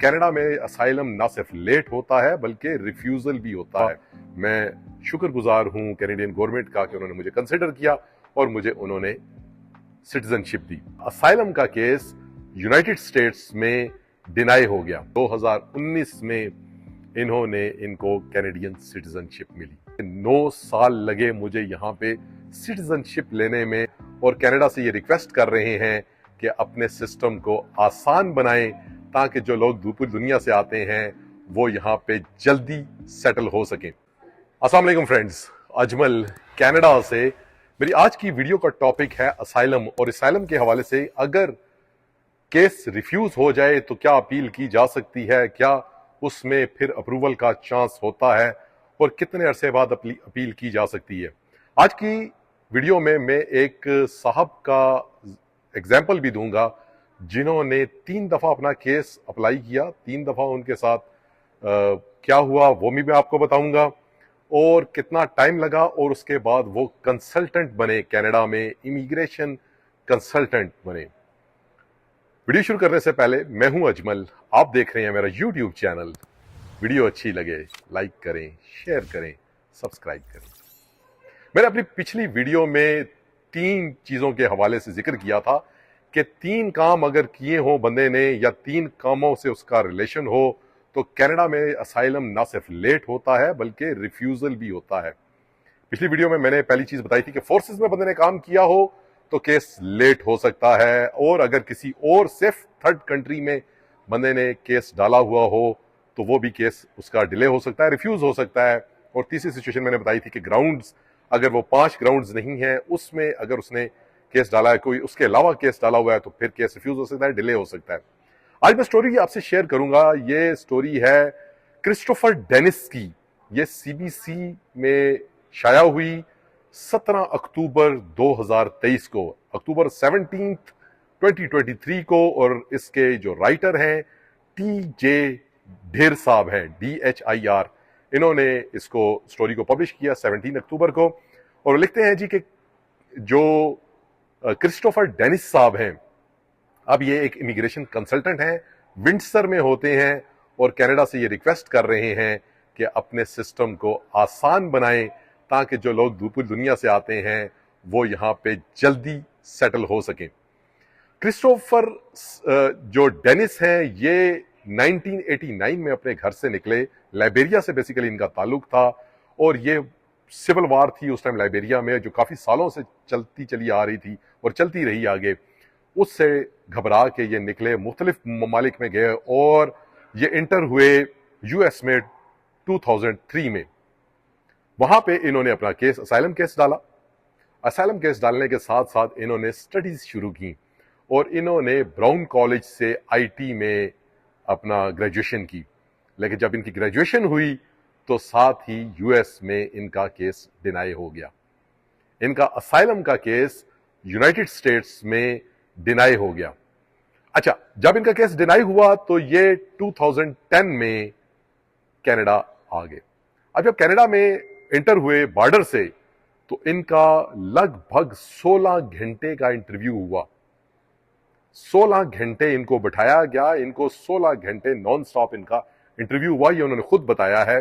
Canada میں asylum نہ صرف لیٹ ہوتا ہے بلکہ ریفیوزل بھی ہوتا ہے۔ میں شکر گزار ہوں کینیڈین گورنمنٹ کا کہ انہوں نے مجھے کنسیڈر کیا اور مجھے انہوں نے سٹیزن شپ دی۔ اسائلم کا کیس یونائٹڈ سٹیٹس میں ڈینائی ہو گیا۔ 2019 میں انہوں نے ان کو کینیڈین سٹیزن شپ ملی۔ 9 سال لگے مجھے یہاں پہ سٹیزن شپ لینے میں، اور کینیڈا سے یہ ریکویسٹ کر رہے ہیں کہ اپنے سسٹم کو آسان بنائیں تاکہ جو لوگ دوسری دنیا سے آتے ہیں وہ یہاں پہ جلدی سیٹل ہو سکیں۔ السلام علیکم فرینڈز، اجمل کینیڈا سے۔ میری آج کی ویڈیو کا ٹاپک ہے اسائلم، اور اسائلم کے حوالے سے اگر کیس ریفیوز ہو جائے تو کیا اپیل کی جا سکتی ہے، کیا اس میں پھر اپروول کا چانس ہوتا ہے، اور کتنے عرصے بعد اپیل کی جا سکتی ہے۔ آج کی ویڈیو میں ایک صاحب کا ایگزامپل بھی دوں گا جنہوں نے 3 دفعہ اپنا کیس اپلائی کیا، 3 دفعہ ان کے ساتھ کیا ہوا وہ بھی میں آپ کو بتاؤں گا، اور کتنا ٹائم لگا، اور اس کے بعد وہ کنسلٹنٹ بنے کینیڈا میں، امیگریشن کنسلٹنٹ بنے۔ ویڈیو شروع کرنے سے پہلے میں ہوں اجمل، آپ دیکھ رہے ہیں میرا یوٹیوب چینل۔ ویڈیو اچھی لگے لائک کریں، شیئر کریں، سبسکرائب کریں۔ میں نے اپنی پچھلی ویڈیو میں 3 چیزوں کے حوالے سے ذکر کیا تھا کہ 3 کام اگر کیے ہوں بندے نے، یا 3 کاموں سے اس کا ریلیشن ہو، تو کینیڈا میں اسائلم نہ صرف لیٹ ہوتا ہے بلکہ ریفیوزل بھی ہوتا ہے۔ پچھلی ویڈیو میں نے پہلی چیز بتائی تھی کہ فورسز میں بندے نے کام کیا ہو تو کیس لیٹ ہو سکتا ہے، اور اگر کسی اور صرف 3rd کنٹری میں بندے نے کیس ڈالا ہوا ہو تو وہ بھی کیس اس کا ڈیلے ہو سکتا ہے، ریفیوز ہو سکتا ہے۔ اور تیسری سچویشن میں نے بتائی تھی کہ گراؤنڈز، اگر وہ 5 گراؤنڈز نہیں ہیں، اس میں اگر اس نے کیس ڈالا ہے، کوئی اس کے علاوہ کیس ڈالا ہوا ہے، تو پھر کیس ریفیوز ہو سکتا ہے، ڈیلے ہو سکتا ہے۔ آج میں سٹوری آپ سے شیئر کروں گا۔ یہ سٹوری ہے کرسٹوفر ڈینس کی۔ یہ CBC میں شائع ہوئی 17 اکتوبر 2023 کو، اکتوبر 17 2023 کو، اور اس کے جو رائٹر ہیں TJ ڈھیر صاحب ہیں، DHIR۔ انہوں نے اس کو سٹوری کو پبلش کیا 17 اکتوبر کو، اور لکھتے ہیں جی کہ جو کرسٹوفر ڈینس صاحب ہیں، اب یہ ایک امیگریشن کنسلٹنٹ ہیں، ونڈسر میں ہوتے ہیں، اور کینیڈا سے یہ ریکویسٹ کر رہے ہیں کہ اپنے سسٹم کو آسان بنائیں تاکہ جو لوگ دوسری دنیا سے آتے ہیں وہ یہاں پہ جلدی سیٹل ہو سکیں۔ کرسٹوفر جو ڈینس ہیں، یہ 1989 میں اپنے گھر سے نکلے، لائبیریا سے بیسیکلی ان کا تعلق تھا، اور یہ سول وار تھی اس ٹائم لائبیریا میں، جو کافی سالوں سے چلی آ رہی تھی اور چلتی رہی آگے۔ اس سے گھبرا کے یہ نکلے، مختلف ممالک میں گئے، اور یہ انٹر ہوئے US میں 2003 میں۔ وہاں پہ انہوں نے اپنا کیس، اسائلم کیس ڈالا۔ اسائلم کیس ڈالنے کے ساتھ ساتھ انہوں نے سٹڈیز شروع کی، اور انہوں نے براؤن کالج سے IT میں اپنا گریجویشن کی۔ لیکن جب ان کی گریجویشن ہوئی تو ساتھ ہی US میں ان کا کیس ڈینائی ہو گیا۔ ان کا اسائلم کا کیس یونائٹڈ سٹیٹس میں ڈینائی ہو گیا۔ اچھا، جب ان کا کیس ڈینائی ہوا تو یہ 2010 میں کینیڈا آ گئے۔ اب جب کینیڈا میں انٹر ہوئے بارڈر سے، تو ان کا لگ بھگ 16 گھنٹے کا انٹرویو ہوا۔ 16 گھنٹے ان کو بٹھایا گیا، ان کو 16 گھنٹے نان سٹاپ ان کا انٹرویو ہوا، یہ انہوں نے خود بتایا ہے۔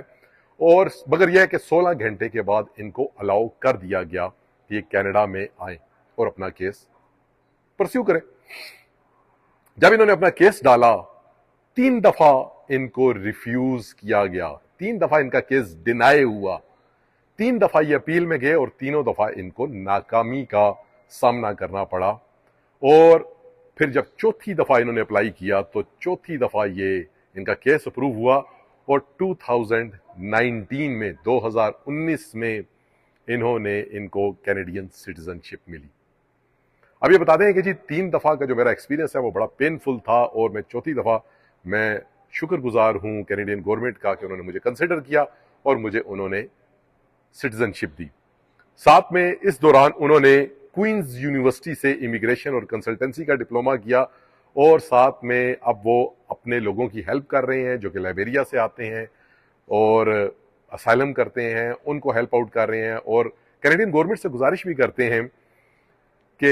اور مگر یہ ہے کہ 16 گھنٹے کے بعد ان کو الاؤ کر دیا گیا کہ یہ کینیڈا میں آئیں اور اپنا کیس پرسیو کریں۔ جب انہوں نے اپنا کیس ڈالا، 3 دفعہ ان کو ریفیوز کیا گیا، 3 دفعہ ان کا کیس ڈینائی ہوا، 3 دفعہ یہ اپیل میں گئے، اور تینوں دفعہ ان کو ناکامی کا سامنا کرنا پڑا۔ اور پھر جب 4تھی دفعہ انہوں نے اپلائی کیا تو 4تھی دفعہ یہ ان کا کیس اپروو ہوا، اور 2019 میں 2019 میں انہوں نے ان کو کینیڈین سٹیزن شپ ملی۔ اب یہ بتا دیں کہ جی 3 دفعہ کا جو میرا ایکسپیرینس ہے وہ بڑا پینفل تھا، اور میں 4تھی دفعہ میں شکر گزار ہوں کینیڈین گورنمنٹ کا کہ انہوں نے مجھے کنسیڈر کیا اور مجھے انہوں نے سٹیزن شپ دی۔ ساتھ میں اس دوران انہوں نے کوئنز یونیورسٹی سے امیگریشن اور کنسلٹنسی کا ڈپلومہ کیا، اور ساتھ میں اب وہ اپنے لوگوں کی ہیلپ کر رہے ہیں جو کہ لائبیریا سے آتے ہیں اور اسائلم کرتے ہیں، ان کو ہیلپ آؤٹ کر رہے ہیں، اور کینیڈین گورنمنٹ سے گزارش بھی کرتے ہیں کہ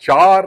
4